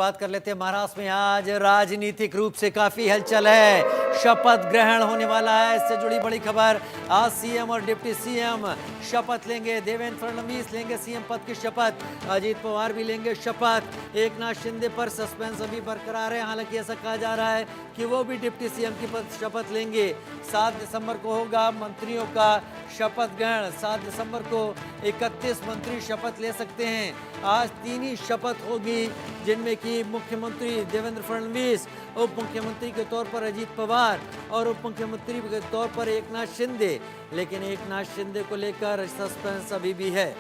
बात कर लेते हैं। महाराष्ट्र में आज राजनीतिक रूप से काफी हलचल है। शपथ ग्रहण होने वाला है, इससे जुड़ी बड़ी खबर। आज सीएम और डिप्टी सीएम शपथ लेंगे। देवेंद्र फडणवीस लेंगे सीएम पद की शपथ, अजीत पवार भी लेंगे शपथ। एकनाथ शिंदे पर सस्पेंस अभी बरकरार है, हालांकि ऐसा कहा जा रहा है कि वो भी डिप्टी सीएम की शपथ लेंगे। 7 दिसंबर को होगा मंत्रियों का शपथ ग्रहण। 7 दिसंबर को 31 मंत्री शपथ ले सकते हैं। आज 3 ही शपथ होगी, जिनमें कि मुख्यमंत्री देवेंद्र फडणवीस, उप मुख्यमंत्री के तौर पर अजीत पवार और उप मुख्यमंत्री के तौर पर एकनाथ शिंदे। लेकिन एकनाथ शिंदे को लेकर सस्पेंस अभी भी है।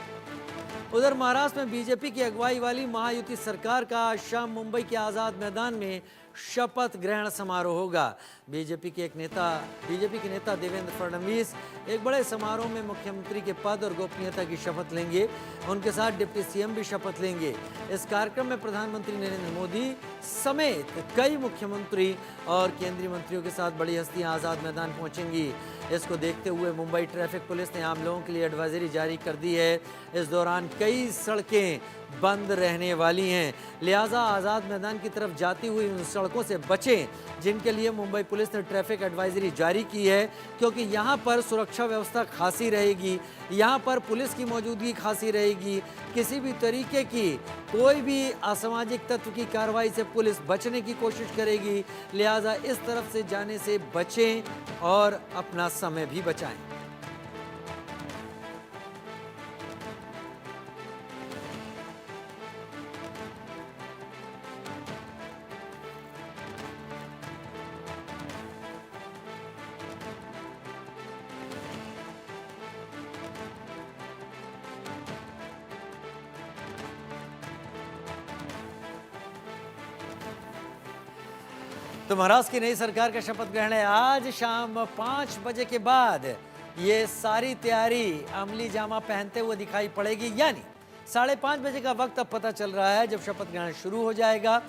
उधर महाराष्ट्र में बीजेपी की अगुवाई वाली महायुति सरकार का आज शाम मुंबई के आजाद मैदान में शपथ ग्रहण समारोह होगा। बीजेपी के नेता देवेंद्र फडणवीस एक बड़े समारोह में मुख्यमंत्री के पद और गोपनीयता की शपथ लेंगे। उनके साथ डिप्टी सीएम भी शपथ लेंगे। इस कार्यक्रम में प्रधानमंत्री नरेंद्र मोदी समेत कई मुख्यमंत्री और केंद्रीय मंत्रियों के साथ बड़ी हस्तियां आजाद मैदान पहुंचेंगी। इसको देखते हुए मुंबई ट्रैफिक पुलिस ने आम लोगों के लिए एडवाइजरी जारी कर दी है। इस दौरान कई सड़कें बंद रहने वाली हैं, लिहाजा आज़ाद मैदान की तरफ जाती हुई उन सड़कों से बचें जिनके लिए मुंबई पुलिस ने ट्रैफिक एडवाइजरी जारी की है, क्योंकि यहाँ पर सुरक्षा व्यवस्था खासी रहेगी, यहाँ पर पुलिस की मौजूदगी खासी रहेगी। किसी भी तरीके की कोई भी असामाजिक तत्व की कार्रवाई से पुलिस बचने की कोशिश करेगी, लिहाजा इस तरफ से जाने से बचें और अपना समय भी बचाएं। तो महाराष्ट्र की नई सरकार का शपथ ग्रहण है आज शाम 5 बजे के बाद। ये सारी तैयारी अमली जामा पहनते हुए दिखाई पड़ेगी, यानी 5:30 बजे का वक्त अब पता चल रहा है जब शपथ ग्रहण शुरू हो जाएगा।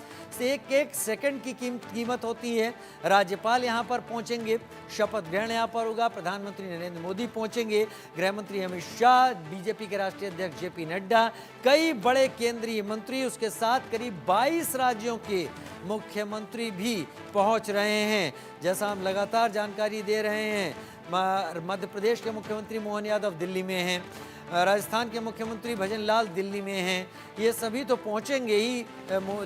एक एक सेकंड की कीमत होती है। राज्यपाल यहाँ पर पहुँचेंगे, शपथ ग्रहण यहाँ पर होगा। प्रधानमंत्री नरेंद्र मोदी पहुँचेंगे, गृह मंत्री अमित शाह, बीजेपी के राष्ट्रीय अध्यक्ष जेपी नड्डा, कई बड़े केंद्रीय मंत्री, उसके साथ करीब 22 राज्यों के मुख्यमंत्री भी पहुँच रहे हैं। जैसा हम लगातार जानकारी दे रहे हैं, मध्य प्रदेश के मुख्यमंत्री मोहन यादव दिल्ली में हैं, राजस्थान के मुख्यमंत्री भजन लाल दिल्ली में हैं। ये सभी तो पहुंचेंगे ही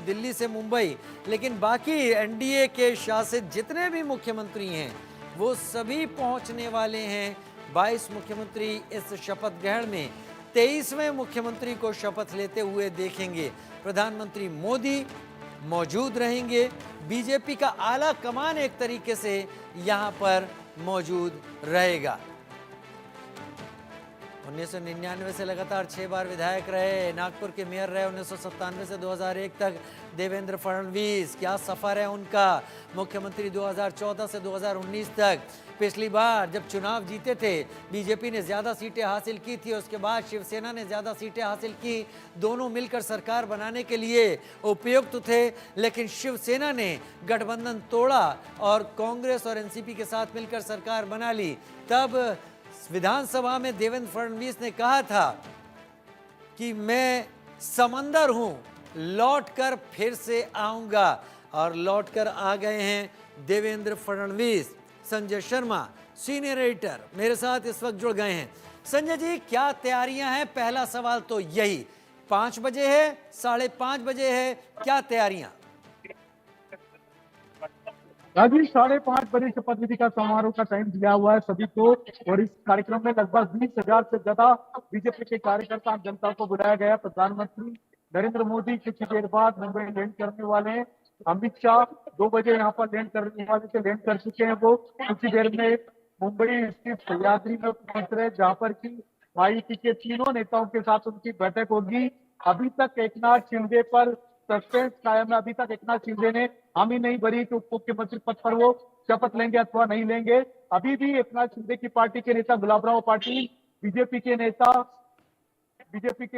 दिल्ली से मुंबई, लेकिन बाकी एनडीए के शासित जितने भी मुख्यमंत्री हैं वो सभी पहुंचने वाले हैं। 22 मुख्यमंत्री इस शपथ ग्रहण में 23वें मुख्यमंत्री को शपथ लेते हुए देखेंगे। प्रधानमंत्री मोदी मौजूद रहेंगे। बीजेपी का आला कमान एक तरीके से यहाँ पर मौजूद रहेगा। 1999 से लगातार 6 बार विधायक रहे, नागपुर के मेयर रहे 1997 से 2001 तक देवेंद्र फडणवीस। क्या सफर है उनका, मुख्यमंत्री 2014 से 2019 तक। पिछली बार जब चुनाव जीते थे बीजेपी ने ज़्यादा सीटें हासिल की थी, उसके बाद शिवसेना ने ज़्यादा सीटें हासिल की। दोनों मिलकर सरकार बनाने के लिए उपयुक्त थे, लेकिन शिवसेना ने गठबंधन तोड़ा और कांग्रेस और एनसीपी के साथ मिलकर सरकार बना ली। तब विधानसभा में देवेंद्र फडणवीस ने कहा था कि मैं समंदर हूं, लौटकर फिर से आऊंगा, और लौटकर आ गए हैं देवेंद्र फडणवीस। संजय शर्मा सीनियर एडिटर मेरे साथ इस वक्त जुड़ गए हैं। संजय जी, क्या तैयारियां हैं? पहला सवाल तो यही, 5 बजे है, 5:30 बजे है, क्या तैयारियां? राजीव, 5:30 बजे शपथ विधि का समारोह का टाइम दिया हुआ है सभी को, और इस कार्यक्रम में लगभग 20,000 से ज्यादा बीजेपी के कार्यकर्ता आम जनता को बुलाया गया। प्रधानमंत्री नरेंद्र मोदी कुछ देर बाद मुंबई लैंड करने वाले हैं। अमित शाह 2 बजे यहाँ पर लैंड करने वाले थे, लैंड कर चुके हैं। वो कुछ देर में मुंबई स्थित सह्याद्री में पहुंच रहे, जहाँ पर की मायावती के तीनों नेताओं के साथ उनकी बैठक होगी। अभी तक एकनाथ शिंदे पर सस्पेंस कायम है। अभी तक एकनाथ शिंदे ने हामी नहीं भरी कि उप मुख्यमंत्री पद पर वो शपथ लेंगे अथवा नहीं लेंगे। अभी भी एकनाथ शिंदे की पार्टी के नेता, गुलाबराव पाटिल, बीजेपी के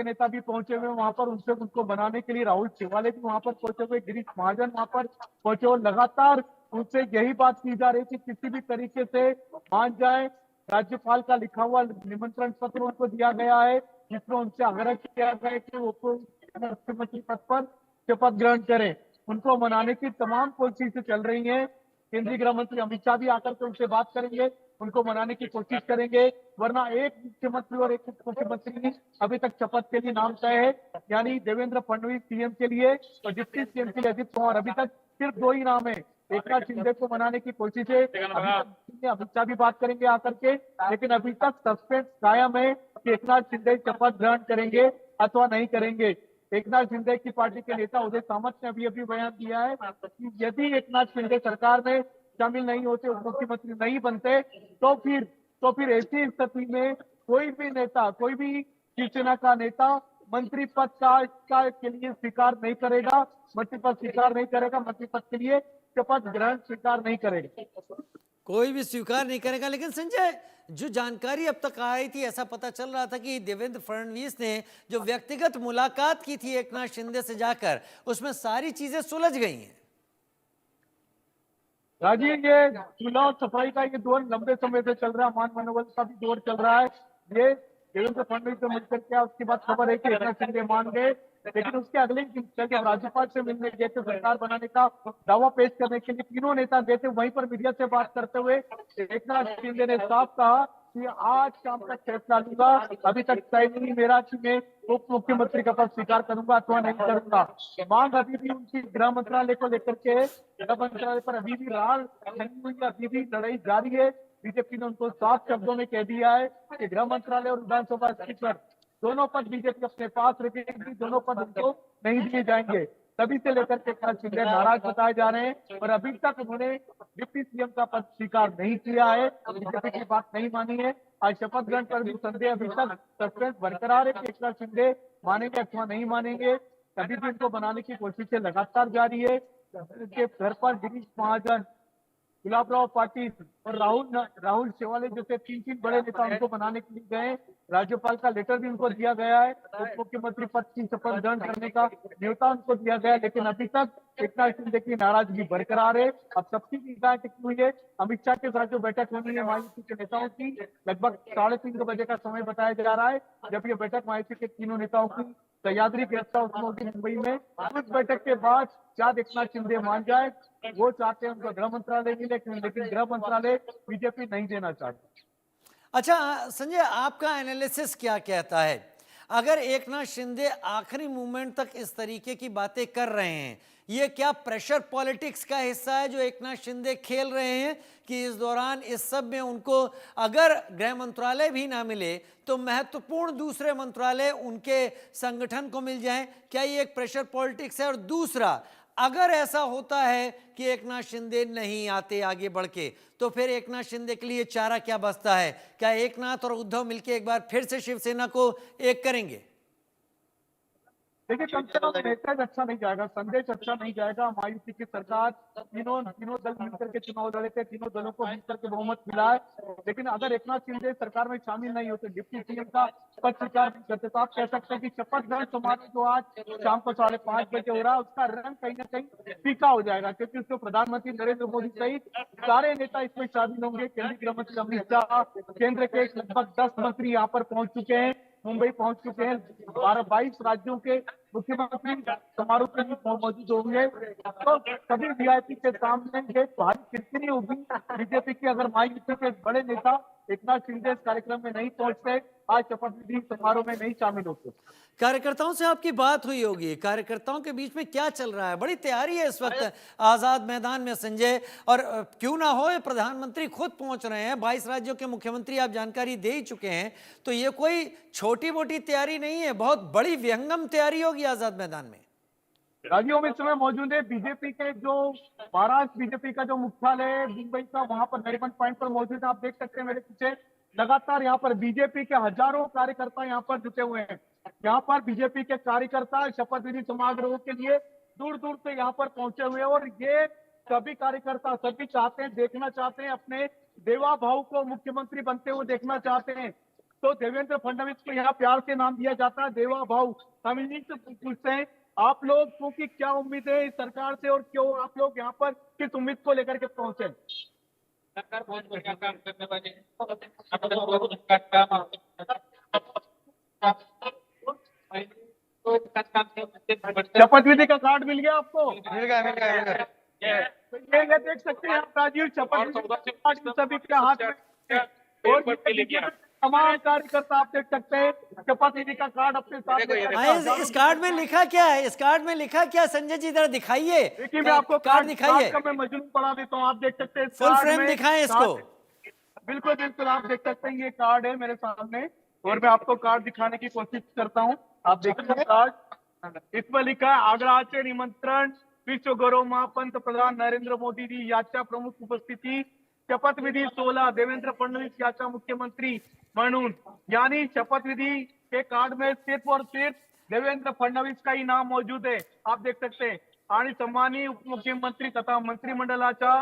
नेता भी पहुंचे हुए वहां पर, उनको बनाने के लिए राहुल शेवाले भी वहां पर पहुंचे हुए, गिरीश महाजन वहां पर पहुंचे हुए। लगातार उनसे यही बात की जा रही थी किसी भी तरीके से मान जाए। राज्यपाल का लिखा हुआ निमंत्रण पत्र उनको दिया गया है, जिसमें उनसे आग्रह किया गया है कि वो मुख्यमंत्री पद पर शपथ ग्रहण करें। उनको मनाने की तमाम कोशिशें चल रही हैं। केंद्रीय गृह मंत्री अमित शाह भी आकर के उनसे बात करेंगे, उनको मनाने की कोशिश करेंगे। वरना एक मुख्यमंत्री और एक उप मुख्यमंत्री अभी तक शपथ के लिए नाम तय है, यानी देवेंद्र फडणवीस सीएम के लिए और डिप्टी सीएम के लिए अजित पवार। अभी तक सिर्फ 2 ही नाम है। एक नाथ शिंदे को मनाने की कोशिश है, अमित शाह भी बात करेंगे आकर के, लेकिन अभी तक सस्पेंस कायम है कि एक नाथ शिंदे शपथ ग्रहण करेंगे अथवा नहीं करेंगे। एक नाथ शिंदे की पार्टी के नेता उदय सामंत ने अभी बयान दिया है कि यदि एक नाथ शिंदे सरकार में शामिल नहीं होते, उप मुख्यमंत्री नहीं बनते, तो फिर ऐसी स्थिति में कोई भी नेता, कोई भी शिवसेना का नेता मंत्री पद का के लिए स्वीकार नहीं करेगा, मंत्री पद स्वीकार नहीं करेगा, मंत्री पद के लिए शपथ ग्रहण स्वीकार नहीं करेगा। कोई भी स्वीकार नहीं करेगा। लेकिन संजय, जो जानकारी अब तक आई थी, ऐसा पता चल रहा था कि देवेंद्र फडणवीस ने जो व्यक्तिगत मुलाकात की थी एक नाथ शिंदे से जाकर, उसमें सारी चीजें सुलझ गई हैं। राजीव, ये चुनाव सफाई का ये दौर लंबे समय से चल रहा है, मान मनोबल का भी दौर चल रहा है। ये देवेंद्र फडणवीस से मिलकर क्या उसके बाद खबर है कि एक नाथ शिंदे मान गए, लेकिन उसके अगले दिन जब राज्यपाल से मिलने गए थे, सरकार बनाने का दावा पेश करने के लिए तीनों नेता गए थे, वहीं पर मीडिया से बात करते हुए एक नाथ शिंदे ने साफ कहा कि आज शाम तक फैसला लूंगा, अभी तक तय नहीं मेरा कि मैं उप मुख्यमंत्री का पद स्वीकार करूंगा अथवा नहीं करूंगा। मांग अभी भी उनकी गृह मंत्रालय को लेकर के, गृह मंत्रालय पर अभी भी राल नहीं हुई, अभी भी लड़ाई जारी है। बीजेपी ने उनको साफ शब्दों में कह दिया है कि गृह मंत्रालय और विधानसभा स्पीकर दोनों पद बीजेपी अपने पास रखेगी, दोनों पद उनको नहीं दिए जाएंगे। तभी से लेकर के एकनाथ शिंदे नाराज बताए जा रहे हैं और अभी तक उन्होंने डिप्टी सीएम का पद स्वीकार नहीं किया है, बीजेपी की बात नहीं मानी है। आज शपथ ग्रहण पर भी संदेह, अभी तक सस्पेंस बरकरार है कि एकनाथ शिंदे मानेंगे अथवा नहीं मानेंगे। तभी भी उनको बनाने की कोशिशें लगातार जारी है। उनके घर पर गिरीश महाजन, गुलाबराव पाटिल और राहुल शेवाले जैसे 3 बड़े नेता उनको बनाने के लिए गए। राज्यपाल का लेटर भी उनको दिया गया है, उप मुख्यमंत्री पद की शपथ ग्रहण करने का न्योता उनको दिया गया है, लेकिन अभी तक एकनाथ शिंदे की नाराजगी बरकरार है। अब सबकी निगाह टिकी हुई है अमित शाह के साथ जो बैठक होनी है महायुति के नेताओं की, लगभग 3:30 बजे का समय बताया जा रहा है जब ये बैठक महायुति के तीनों नेताओं की सह्याद्री गेस्ट हाउस में होगी मुंबई में। उस बैठक के बाद शायद एकनाथ शिंदे मान जाए, वो चाहते हैं उनको गृह मंत्रालय मिले, लेकिन गृह मंत्रालय बीजेपी नहीं देना चाहती। अच्छा संजय, आपका एनालिसिस क्या कहता है? अगर एकनाथ शिंदे आखिरी मोमेंट तक इस तरीके की बातें कर रहे हैं, ये क्या प्रेशर पॉलिटिक्स का हिस्सा है जो एकनाथ शिंदे खेल रहे हैं कि इस दौरान इस सब में उनको अगर गृह मंत्रालय भी ना मिले तो महत्वपूर्ण दूसरे मंत्रालय उनके संगठन को मिल जाएं? क्या ये एक प्रेशर पॉलिटिक्स है? और दूसरा, अगर ऐसा होता है कि एकनाथ शिंदे नहीं आते आगे बढ़ के, तो फिर एकनाथ शिंदे के लिए चारा क्या बचता है? क्या एकनाथ और उद्धव मिलकर एक बार फिर से शिवसेना को एक करेंगे? देखिए, कम से कम मैसेज अच्छा नहीं जाएगा, संदेश अच्छा नहीं जाएगा। महायुति की सरकार तीनों दल मिलकर के चुनाव लड़े थे, तीनों दलों को मिलकर के बहुमत मिला है, लेकिन अगर एकनाथ शिंदे सरकार में शामिल नहीं होते, डिप्टी सीएम का पद स्वीकार नहीं करते, तो आप कह सकते हैं कि शपथ ग्रहण समारोह जो आज शाम को 5:30 बजे हो रहा है, उसका रंग कहीं ना कहीं फीका हो जाएगा, क्योंकि उसको प्रधानमंत्री नरेंद्र मोदी सहित सारे नेता इसमें शामिल होंगे। केंद्रीय गृह मंत्री अमित शाह, केंद्र के लगभग 10 मंत्री यहाँ पर पहुंच चुके हैं, मुंबई पहुंच चुके हैं, 22 राज्यों के मुख्यमंत्री समारोह में मौजूद होंगे। तो सभी वीआईपी के सामने ये भारी किरकिरी होगी बीजेपी की अगर महायुति के बड़े नेता एकनाथ शिंदे इस कार्यक्रम में नहीं पहुंचते, आज शपथ विधि समारोह में नहीं शामिल होते। कार्यकर्ताओं से आपकी बात हुई होगी, कार्यकर्ताओं के बीच में क्या चल रहा है? बड़ी तैयारी है इस वक्त आजाद मैदान में संजय, और क्यों ना हो प्रधानमंत्री खुद पहुंच रहे हैं, 22 राज्यों के मुख्यमंत्री आप जानकारी दे ही चुके हैं, तो ये कोई छोटी मोटी तैयारी नहीं है, बहुत बड़ी विहंगम तैयारी होगी आजाद मैदान में। राजीव, में इस समय मौजूद है बीजेपी के जो महाराष्ट्र बीजेपी का जो मुख्यालय है मुंबई का, वहां पर नरीमन पॉइंट पर मौजूद है। आप देख सकते हैं मेरे पीछे लगातार यहाँ पर बीजेपी के हजारों कार्यकर्ता यहाँ पर जुटे हुए हैं। यहाँ पर बीजेपी के कार्यकर्ता शपथ विधि समारोह के लिए दूर दूर से यहाँ पर पहुंचे हुए हैं और ये सभी कार्यकर्ता सभी चाहते हैं, देखना चाहते हैं, अपने देवा भाऊ को मुख्यमंत्री बनते हुए देखना चाहते हैं। तो देवेंद्र फडणवीस को यहाँ प्यार से नाम दिया जाता है देवा भाऊ। हम इन्हीं से पूछते हैं आप लोग की क्या उम्मीद है इस सरकार से और क्यों आप लोग यहाँ पर किस उम्मीद को लेकर के पहुंचे? सरकार बहुत बढ़िया काम करने वाली है। तो तत्काल से शपथ विधि का कार्ड मिल गया आपको? मिल गया। तो ये देख सकते हैं आप राजीव, शपथ विधि का कार्ड इन सभी के हाथ में। और बीजेपी के तमाम कार्यकर्ता आप देख सकते हैं शपथ विधि का कार्ड अपने साथ लेकर हाँ, इस कार्ड में लिखा क्या है? इस कार्ड में लिखा क्या? संजय जी जरा दिखाइए। देखिए मैं आपको कार्ड दिखाइए, का मैं मजलूम पढ़ा देता हूँ। आप देख सकते हैं फुल फ्रेम दिखाएं इसको। बिल्कुल बिल्कुल, आप देख सकते हैं ये कार्ड है मेरे सामने और मैं आपको कार्ड दिखाने की कोशिश करता हूँ। आप देखिए कार्ड, इसमें लिखा है आग्रहाचे निमंत्रण विश्व गौरव महापंत प्रधान नरेंद्र मोदी जी याच्या प्रमुख उपस्थिती शपथविधी 16 देवेंद्र फडणवीस याच्या मुख्यमंत्री म्हणून। यानी शपथविधि के कार्ड में सिर्फ और सिर्फ देवेंद्र फडणवीस का ही नाम मौजूद है। आप देख सकते हैं आणि सम्मानी उपमुख्यमंत्री तथा मंत्रिमंडळाच्या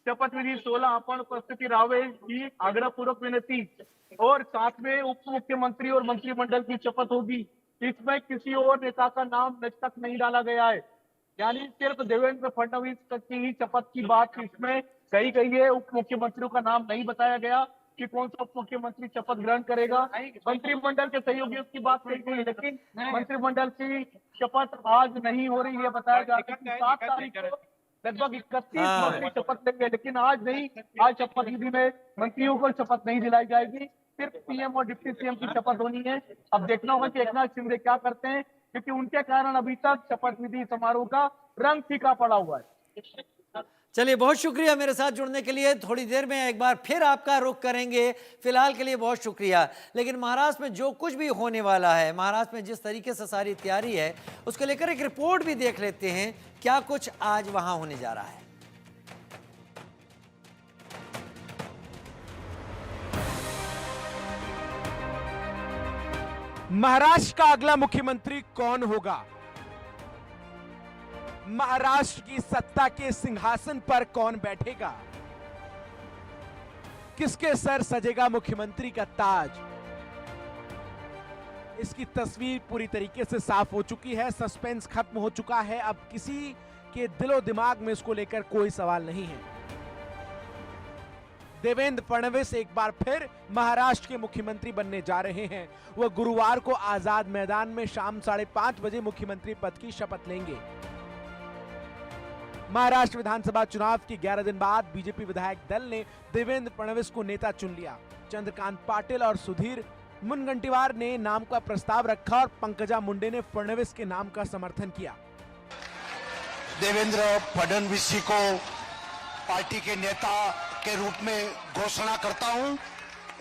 शपथविधी 16 आपण उपस्थिती राहावे ही आग्रहपूर्वक विनती। और साथ में उप मुख्यमंत्री और मंत्रिमंडल की शपथ होगी। इसमें किसी और नेता का नाम आज तक नहीं डाला गया है, यानी सिर्फ देवेंद्र फडणवीस की ही शपथ की बात इसमें कही गई है। उप मुख्यमंत्रियों का नाम नहीं बताया गया कि कौन सा उप मुख्यमंत्री शपथ ग्रहण करेगा। मंत्रिमंडल के सहयोगियों की बात कही गई, लेकिन मंत्रिमंडल की शपथ आज नहीं हो रही है। बताया जा रहा है 7 तारीख को लगभग 31 मंत्री शपथ लेंगे, लेकिन आज नहीं। आज शपथ विधि में मंत्रियों को शपथ नहीं दिलाई जाएगी, सिर्फ सीएम और डिप्टी सीएम की शपथ होनी है। अब देखना होगा कि एकनाथ शिंदे क्या करते हैं, क्योंकि उनके कारण अभी तक शपथ विधि समारोह का रंग फीका पड़ा हुआ है। चलिए, बहुत शुक्रिया मेरे साथ जुड़ने के लिए। थोड़ी देर में एक बार फिर आपका रुख करेंगे। फिलहाल के लिए बहुत शुक्रिया। लेकिन महाराष्ट्र में जो कुछ भी होने वाला है, महाराष्ट्र में जिस तरीके से सारी तैयारी है, उसको लेकर एक रिपोर्ट भी देख लेते हैं क्या कुछ आज वहां होने जा रहा है। महाराष्ट्र का अगला मुख्यमंत्री कौन होगा? महाराष्ट्र की सत्ता के सिंहासन पर कौन बैठेगा? किसके सर सजेगा मुख्यमंत्री का ताज? इसकी तस्वीर पूरी तरीके से साफ हो चुकी है। सस्पेंस खत्म हो चुका है। अब किसी के दिलो दिमाग में इसको लेकर कोई सवाल नहीं है। देवेंद्र फडणवीस एक बार फिर महाराष्ट्र के मुख्यमंत्री बनने जा रहे हैं। वह गुरुवार को आजाद मैदान में शाम 5:30 बजे मुख्यमंत्री पद की शपथ लेंगे। महाराष्ट्र विधानसभा चुनाव के 11 दिन बाद बीजेपी विधायक दल ने देवेंद्र फडणवीस को नेता चुन लिया। चंद्रकांत पाटिल और सुधीर मुनगंटीवार ने नाम का प्रस्ताव रखा और पंकजा मुंडे ने फडणवीस के नाम का समर्थन किया। देवेंद्र फडणवीस जी को पार्टी के नेता के रूप में घोषणा करता हूं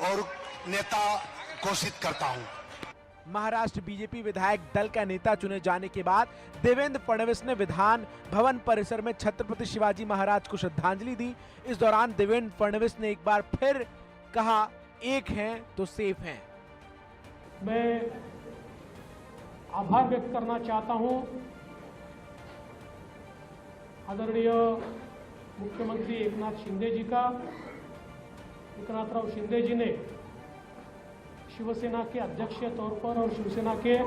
और नेता घोषित करता हूं। महाराष्ट्र बीजेपी विधायक दल का नेता चुने जाने के बाद देवेंद्र फडणवीस ने विधान भवन परिसर में छत्रपति शिवाजी महाराज को श्रद्धांजलि दी। इस दौरान देवेंद्र फडणवीस ने एक बार फिर कहा, एक हैं तो सेफ हैं। मैं आभार व्यक्त करना चाहता हूं आदरणीय मुख्यमंत्री एकनाथ शिंदे जी का। एकनाथराव शिंदे जी ने शिवसेना के अध्यक्ष के तौर पर और शिवसेना के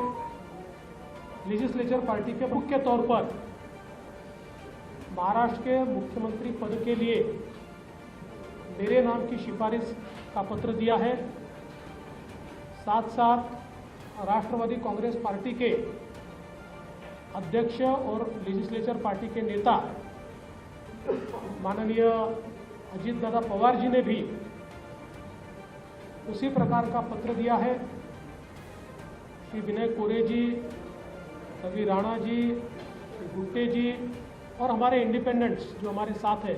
लेजिस्लेचर पार्टी के मुख्य तौर पर महाराष्ट्र के मुख्यमंत्री पद के लिए मेरे नाम की सिफारिश का पत्र दिया है। साथ साथ राष्ट्रवादी कांग्रेस पार्टी के अध्यक्ष और लेजिस्लेचर पार्टी के नेता माननीय अजित दादा पवार जी ने भी उसी प्रकार का पत्र दिया है। श्री विनय कोरे जी, रवि राणा जी, श्री गुट्टे जी और हमारे इंडिपेंडेंट्स जो हमारे साथ हैं,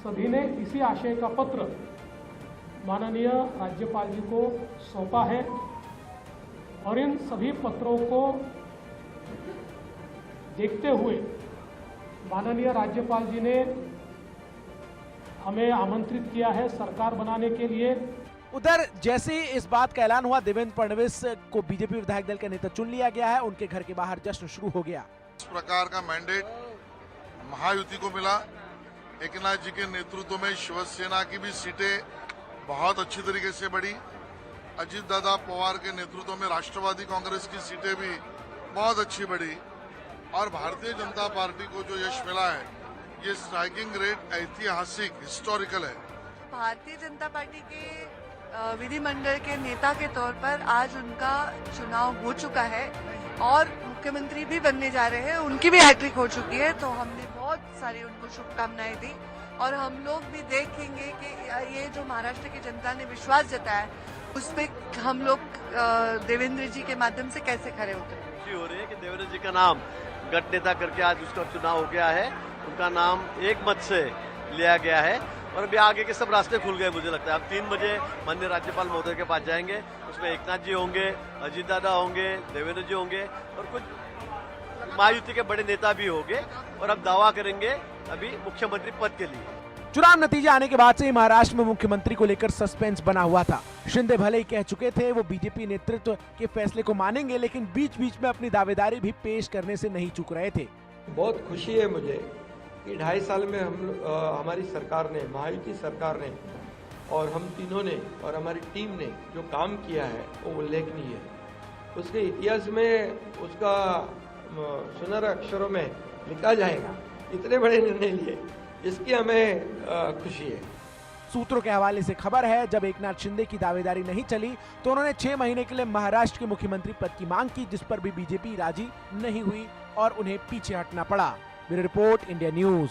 सभी ने इसी आशय का पत्र माननीय राज्यपाल जी को सौंपा है। और इन सभी पत्रों को देखते हुए माननीय राज्यपाल जी ने हमें आमंत्रित किया है सरकार बनाने के लिए। उधर जैसे ही इस बात का ऐलान हुआ, देवेंद्र फडणवीस को बीजेपी विधायक दल का नेता चुन लिया गया है। उनके घर के बाहर जश्न शुरू हो गया। इस प्रकार का मैंडेट महायुति को मिला। एकनाथ जी के नेतृत्व में शिवसेना की भी सीटें बहुत अच्छी तरीके से बढ़ी। अजित दादा पवार के नेतृत्व में राष्ट्रवादी कांग्रेस की सीटें भी बहुत अच्छी बढ़ी और भारतीय जनता पार्टी को जो यश मिला है, ये स्ट्राइकिंग रेट ऐतिहासिक हिस्टोरिकल है। भारतीय जनता पार्टी के विधिमंडल के नेता के तौर पर आज उनका चुनाव हो चुका है। और मुख्यमंत्री भी बनने जा रहे हैं, उनकी भी हैट्रिक हो चुकी है, तो हमने बहुत सारी उनको शुभकामनाएं दी और हम लोग भी देखेंगे कि ये जो महाराष्ट्र की जनता ने विश्वास जताया उस पर हम लोग देवेंद्र जी के माध्यम से कैसे खड़े उतरे। खुशी हो रही है कि देवेंद्र जी का नाम गठ नेता करके आज उसका चुनाव हो गया है, उनका नाम एक मत से लिया गया है और अभी आगे के सब रास्ते खुल गए। मुझे लगता है अब 3 बजे माननीय राज्यपाल महोदय के पास जाएंगे, उसमें एकनाथ जी होंगे, अजीत दादा होंगे, देवेंद्र जी होंगे और कुछ महायुति के बड़े नेता भी होंगे और अब दावा करेंगे अभी मुख्यमंत्री पद के लिए। चुनाव नतीजे आने के बाद से ही महाराष्ट्र में मुख्यमंत्री को लेकर सस्पेंस बना हुआ था। शिंदे भले ही कह चुके थे वो बीजेपी नेतृत्व के फैसले को मानेंगे, लेकिन बीच बीच में अपनी दावेदारी भी पेश करने से नहीं चूक रहे थे। बहुत खुशी है मुझे कि 2.5 साल में हमारी सरकार ने, महायुति सरकार ने और हम तीनों ने और हमारी टीम ने जो काम किया है वो उल्लेखनीय है। उसके इतिहास में उसका सुनहरे अक्षरों में लिखा जाएगा। इतने बड़े निर्णय लिए, इसकी हमें खुशी है। सूत्रों के हवाले से खबर है जब एकनाथ शिंदे की दावेदारी नहीं चली तो उन्होंने 6 महीने के लिए महाराष्ट्र के मुख्यमंत्री पद की मांग की, जिस पर भी बीजेपी राजी नहीं हुई और उन्हें पीछे हटना पड़ा। Bureau report, India news.